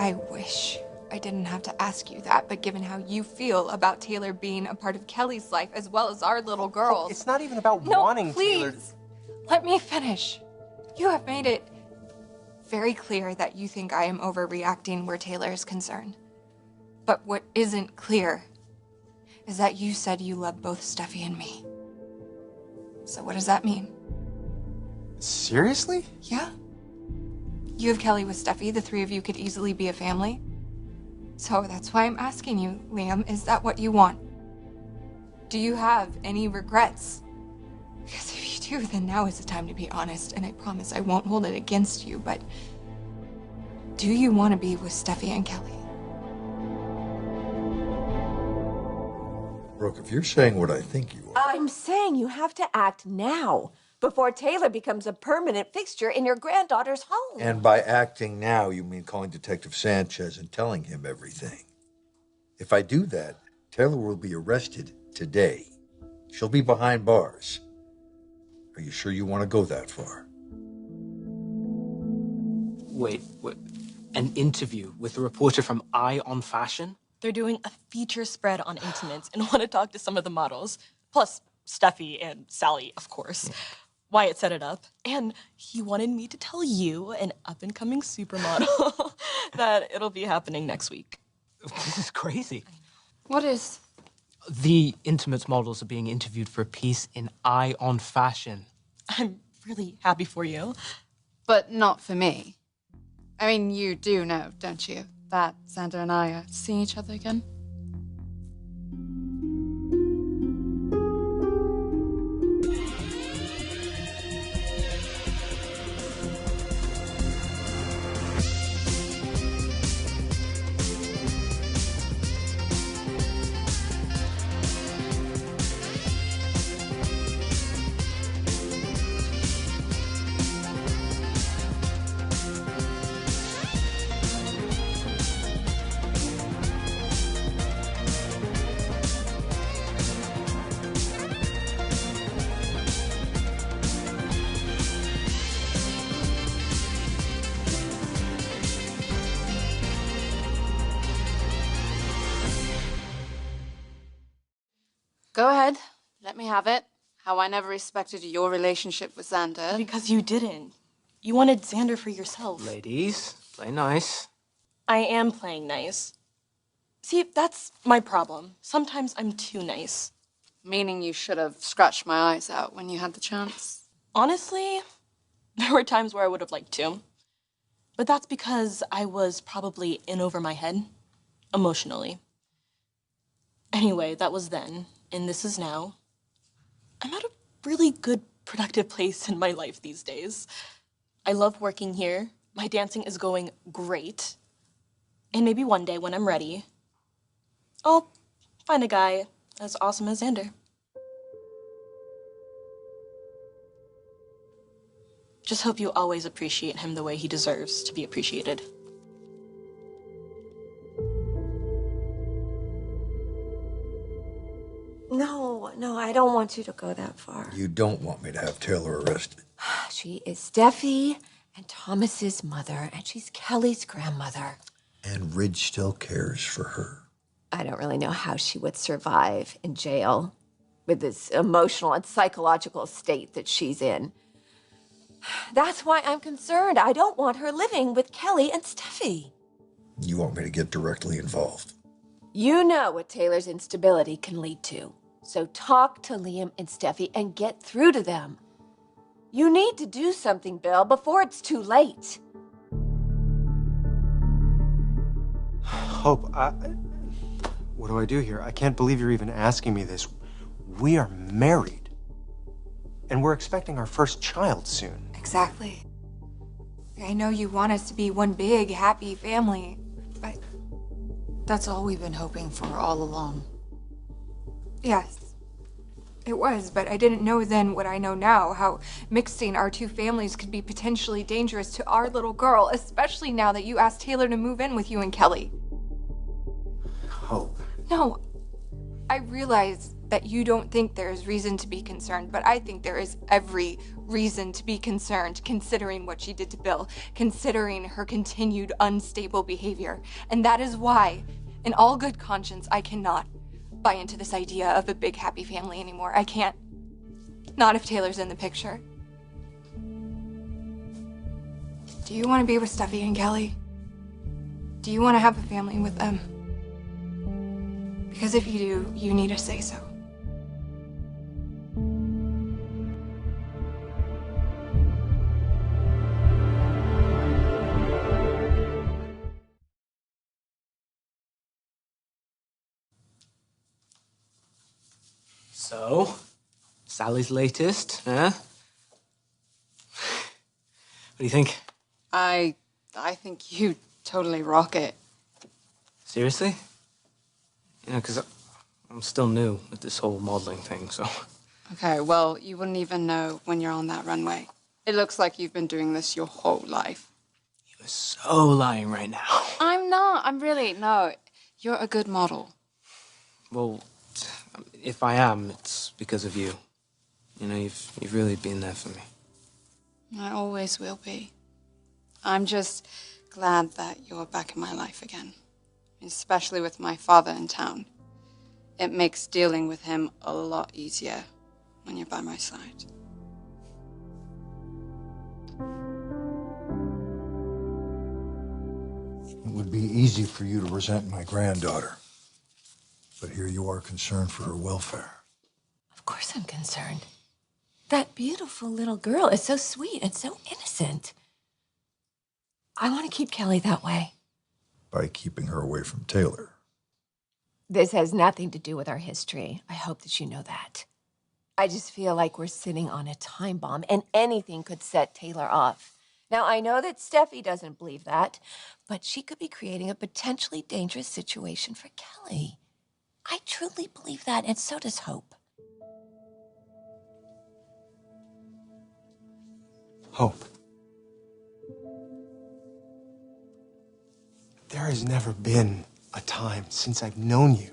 I wish I didn't have to ask you that, but given how you feel about Taylor being a part of Kelly's life as well as our little girls... Oh, it's not even about wanting Taylor... please! Let me finish. You have made it very clear that you think I am overreacting where Taylor is concerned. But what isn't clear is that you said you love both Steffy and me. So what does that mean? Seriously? Yeah. You have Kelly with Steffy. The three of you could easily be a family. So that's why I'm asking you, Liam, is that what you want? Do you have any regrets? Because if you do, then now is the time to be honest, and I promise I won't hold it against you, but do you want to be with Steffy and Kelly? Brooke, if you're saying what I think you are... I'm saying you have to act now, before Taylor becomes a permanent fixture in your granddaughter's home. And by acting now, you mean calling Detective Sanchez and telling him everything. If I do that, Taylor will be arrested today. She'll be behind bars. Are you sure you want to go that far? Wait, an interview with a reporter from Eye on Fashion? They're doing a feature spread on intimates and want to talk to some of the models. Plus, Steffi and Sally, of course. Wyatt set it up. And he wanted me to tell you, an up-and-coming supermodel, that it'll be happening next week. This is crazy. What is? The intimates models are being interviewed for a piece in Eye on Fashion. I'm really happy for you. But not for me. I mean, you do know, don't you, that Xander and I are seeing each other again? Go ahead. Let me have it. How I never respected your relationship with Xander. Because you didn't. You wanted Xander for yourself. Ladies, play nice. I am playing nice. See, that's my problem. Sometimes I'm too nice. Meaning you should have scratched my eyes out when you had the chance? Honestly, there were times where I would have liked to. But that's because I was probably in over my head, emotionally. Anyway, that was then. And this is now. I'm at a really good, productive place in my life these days. I love working here. My dancing is going great. And maybe one day when I'm ready, I'll find a guy as awesome as Xander. Just hope you always appreciate him the way he deserves to be appreciated. No, I don't want you to go that far. You don't want me to have Taylor arrested. She is Steffi and Thomas's mother, and she's Kelly's grandmother. And Ridge still cares for her. I don't really know how she would survive in jail with this emotional and psychological state that she's in. That's why I'm concerned. I don't want her living with Kelly and Steffi. You want me to get directly involved? You know what Taylor's instability can lead to. So talk to Liam and Steffi and get through to them. You need to do something, Bill, before it's too late. Hope, what do I do here? I can't believe you're even asking me this. We are married. And we're expecting our first child soon. Exactly. I know you want us to be one big, happy family, but... That's all we've been hoping for all along. Yes, it was, but I didn't know then what I know now, how mixing our two families could be potentially dangerous to our little girl, especially now that you asked Taylor to move in with you and Kelly. Hope. No, I realize that you don't think there is reason to be concerned, but I think there is every reason to be concerned, considering what she did to Bill, considering her continued unstable behavior. And that is why, in all good conscience, I cannot buy into this idea of a big happy family anymore. I can't. Not if Taylor's in the picture. Do you want to be with Steffy and Kelly? Do you want to have a family with them? Because if you do, you need to say so. So, Sally's latest, huh? What do you think? I think you totally rock it. Seriously? You know, because I'm still new with this whole modeling thing, so... Okay, well, you wouldn't even know when you're on that runway. It looks like you've been doing this your whole life. You're so lying right now. I'm not. I'm really, no. You're a good model. Well, if I am, it's because of you. You know, you've really been there for me. I always will be. I'm just glad that you're back in my life again. Especially with my father in town. It makes dealing with him a lot easier when you're by my side. It would be easy for you to resent my granddaughter. But here you are concerned for her welfare. Of course I'm concerned. That beautiful little girl is so sweet and so innocent. I want to keep Kelly that way. By keeping her away from Taylor. This has nothing to do with our history. I hope that you know that. I just feel like we're sitting on a time bomb and anything could set Taylor off. Now, I know that Steffi doesn't believe that, but she could be creating a potentially dangerous situation for Kelly. I truly believe that, and so does Hope. Hope. There has never been a time since I've known you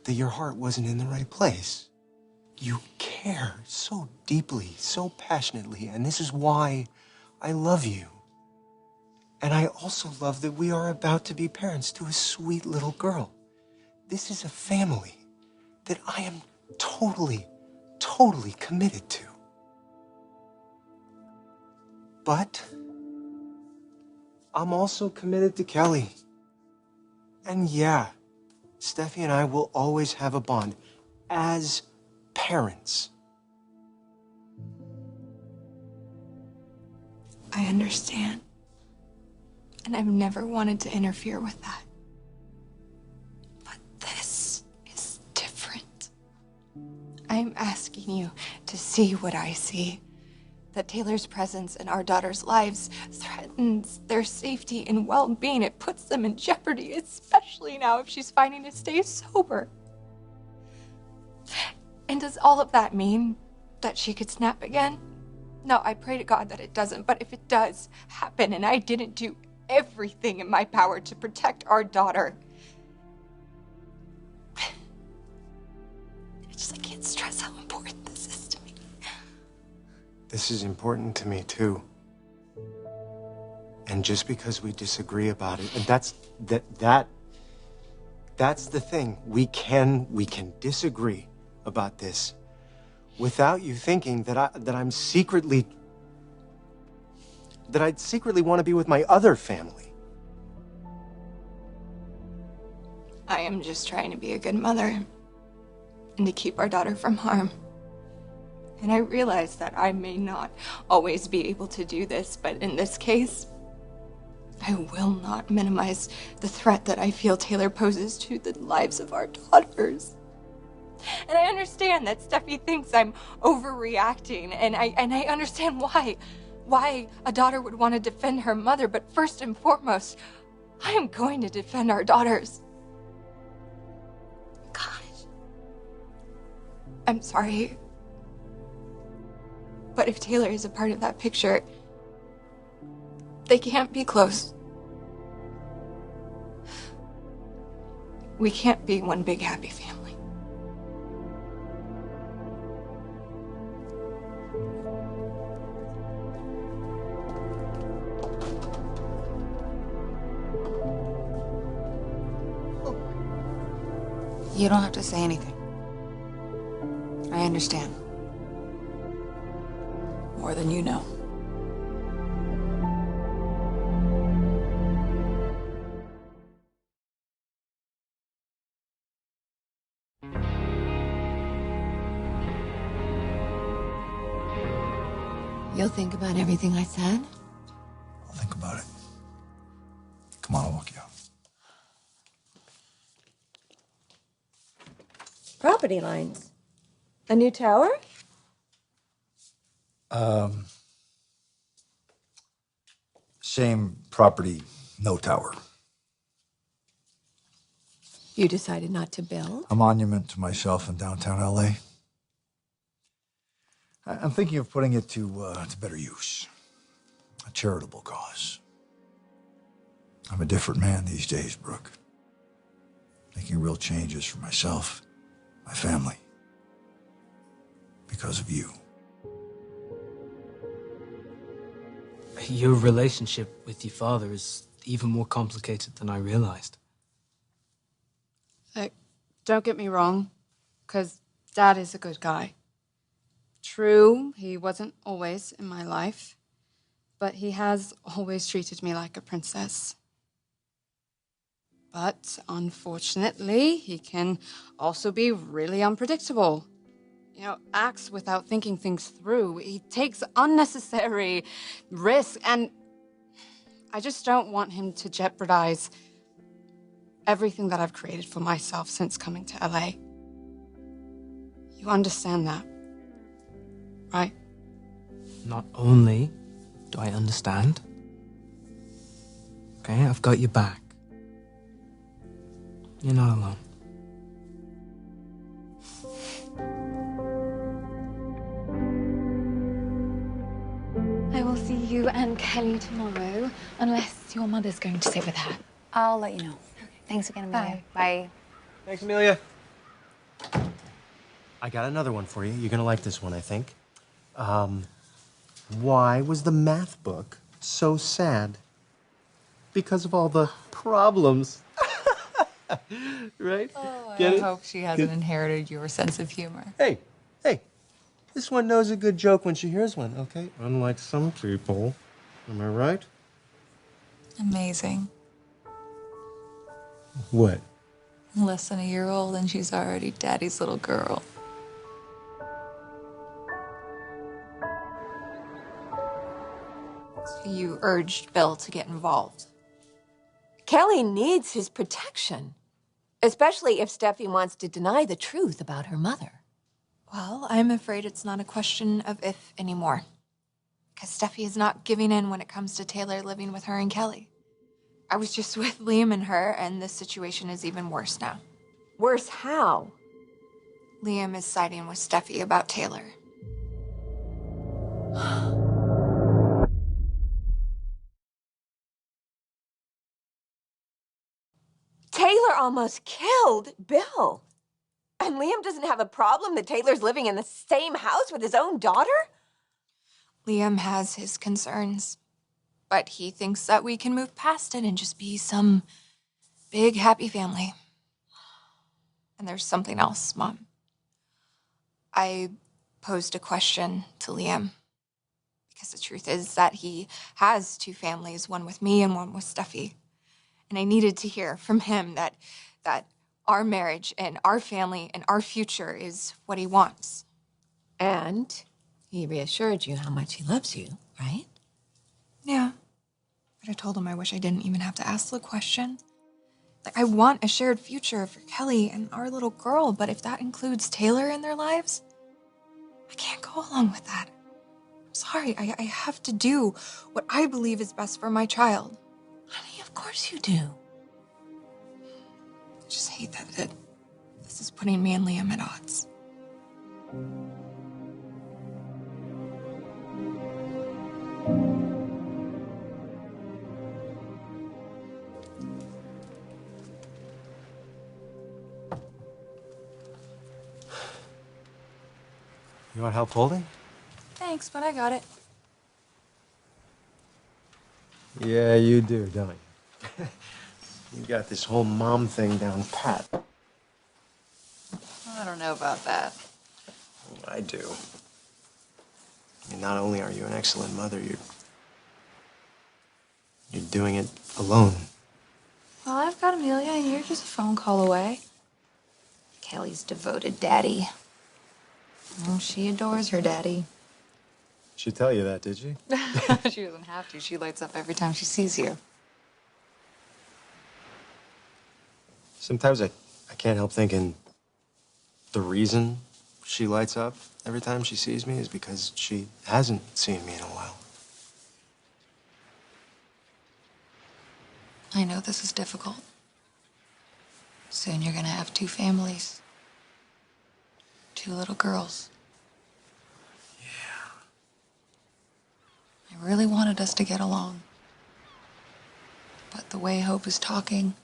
that your heart wasn't in the right place. You care so deeply, so passionately, and this is why I love you. And I also love that we are about to be parents to a sweet little girl. This is a family that I am totally, totally committed to. But I'm also committed to Kelly. And yeah, Steffi and I will always have a bond as parents. I understand. And I've never wanted to interfere with that. But this is different. I'm asking you to see what I see. That Taylor's presence in our daughter's lives threatens their safety and well-being. It puts them in jeopardy, especially now if she's fighting to stay sober. And does all of that mean that she could snap again? No, I pray to God that it doesn't, but if it does happen and I didn't do everything in my power to protect our daughter, I can't stress how important this is to me. This is important to me too. And just because we disagree about it, and that's the thing. We can disagree about this without you thinking that I'd secretly want to be with my other family. I am just trying to be a good mother and to keep our daughter from harm. And I realize that I may not always be able to do this, but in this case, I will not minimize the threat that I feel Taylor poses to the lives of our daughters. And I understand that Steffi thinks I'm overreacting, and I understand why a daughter would want to defend her mother, but first and foremost, I am going to defend our daughters. Gosh. I'm sorry. But if Taylor is a part of that picture, they can't be close. We can't be one big happy family. You don't have to say anything. I understand. More than you know. You'll think about everything I said? I'll think about it. Come on, I'll walk you out. Property lines. A new tower? Same property, no tower. You decided not to build? A monument to myself in downtown LA. I'm thinking of putting it to better use. A charitable cause. I'm a different man these days, Brooke. Making real changes for myself, my family. Because of you. Your relationship with your father is even more complicated than I realized. Don't get me wrong, because Dad is a good guy. True, he wasn't always in my life, but he has always treated me like a princess. But unfortunately, he can also be really unpredictable. You know, acts without thinking things through. He takes unnecessary risks, and I just don't want him to jeopardize everything that I've created for myself since coming to LA. You understand that, right? Not only do I understand, okay, I've got your back. You're not alone. I will see you and Kelly tomorrow, unless your mother's going to sit with her. I'll let you know. Thanks again, Amelia. Bye. Thanks, Amelia. I got another one for you. You're gonna like this one, I think. Why was the math book so sad? Because of all the problems. Right? Oh, Get I it? hope she hasn't inherited your sense of humor. Hey, this one knows a good joke when she hears one, okay? Unlike some people. Am I right? Amazing. What? Less than a year old and she's already daddy's little girl. You urged Bill to get involved. Kelly needs his protection, especially if Steffi wants to deny the truth about her mother. Well, I'm afraid it's not a question of if anymore. Because Steffi is not giving in when it comes to Taylor living with her and Kelly. I was just with Liam and her, and this situation is even worse now. Worse how? Liam is siding with Steffi about Taylor. Taylor almost killed Bill. And Liam doesn't have a problem that Taylor's living in the same house with his own daughter? Liam has his concerns, but he thinks that we can move past it and just be some big, happy family. And there's something else, Mom. I posed a question to Liam, because the truth is that he has two families, one with me and one with Steffi. And I needed to hear from him that our marriage and our family and our future is what he wants. And he reassured you how much he loves you, right? Yeah. But I told him I wish I didn't even have to ask the question. Like, I want a shared future for Kelly and our little girl, but if that includes Taylor in their lives, I can't go along with that. I'm sorry, I have to do what I believe is best for my child. Honey, of course you do. I just hate that this is putting me and Liam at odds. You want help holding? Thanks, but I got it. Yeah, you do, don't you? You got this whole mom thing down pat. know about that. I do. I mean, not only are you an excellent mother, you're doing it alone. Well, I've got Amelia, and you're just a phone call away. Kelly's devoted daddy. Oh, she adores her daddy. She tell you that, did she? She doesn't have to. She lights up every time she sees you. Sometimes I can't help thinking the reason she lights up every time she sees me is because she hasn't seen me in a while. I know this is difficult. Soon you're gonna have 2 families. 2 little girls. Yeah. I really wanted us to get along. But the way Hope is talking...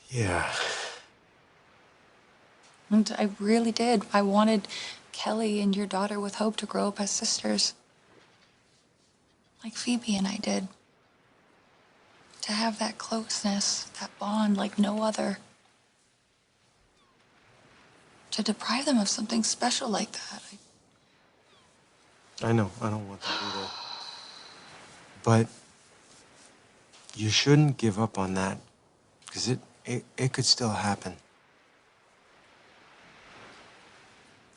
Yeah. And I really did. I wanted Kelly and your daughter with Hope to grow up as sisters. Like Phoebe and I did. To have that closeness, that bond like no other. To deprive them of something special like that. I know, I don't want that either. But you shouldn't give up on that, because it could still happen.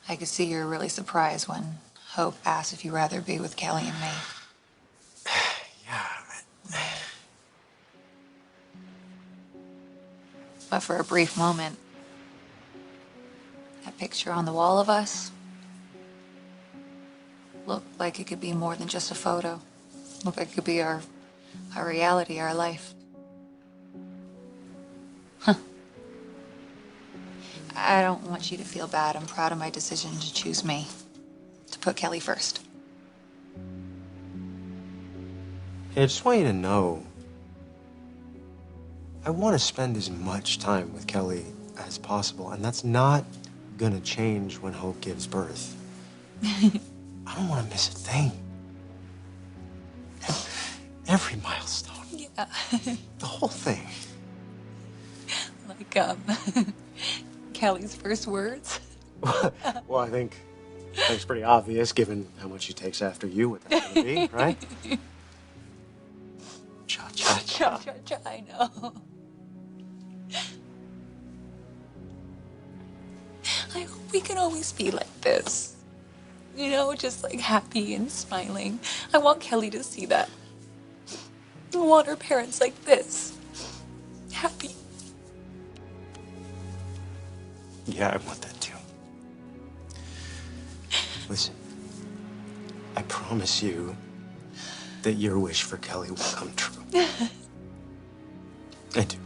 I could see you're really surprised when Hope asked if you'd rather be with Kelly and me. Yeah. But for a brief moment, that picture on the wall of us looked like it could be more than just a photo. Looked like it could be our reality, our life. Huh. I don't want you to feel bad. I'm proud of my decision to choose me, to put Kelly first. Hey, I just want you to know, I want to spend as much time with Kelly as possible, and that's not gonna change when Hope gives birth. I don't want to miss a thing. Every milestone. Yeah. The whole thing. Like, Kelly's first words. Well, I think it's pretty obvious, given how much she takes after you, what that's gonna be, right? Cha-cha-cha. Cha-cha-cha, I know. I hope we can always be like this. You know, just like happy and smiling. I want Kelly to see that. I want her parents like this. Happy. Yeah, I want that too. Listen, I promise you that your wish for Kelly will come true. I do.